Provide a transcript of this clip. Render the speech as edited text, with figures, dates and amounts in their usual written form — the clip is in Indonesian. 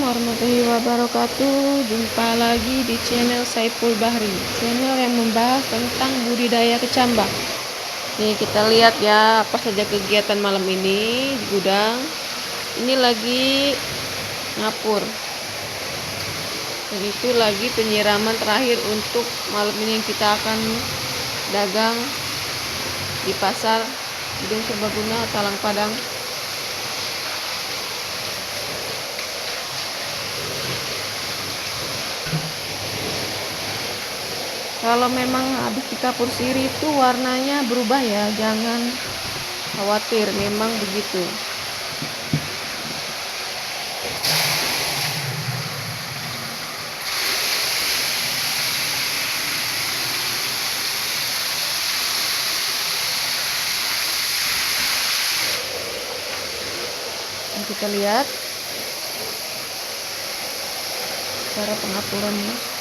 warahmatullahi wabarakatuh. Jumpa lagi di channel Saiful Bahri, channel yang membahas tentang budidaya kecambah. Nih kita lihat ya apa saja kegiatan malam ini di gudang. Ini lagi ngapur, dan itu lagi penyiraman terakhir untuk malam ini yang kita akan dagang di pasar Gedung Serbaguna Talang Padang. Kalau memang habis dikapur sirih itu warnanya berubah ya, jangan khawatir, memang begitu. Nah, kita lihat cara pengapurannya.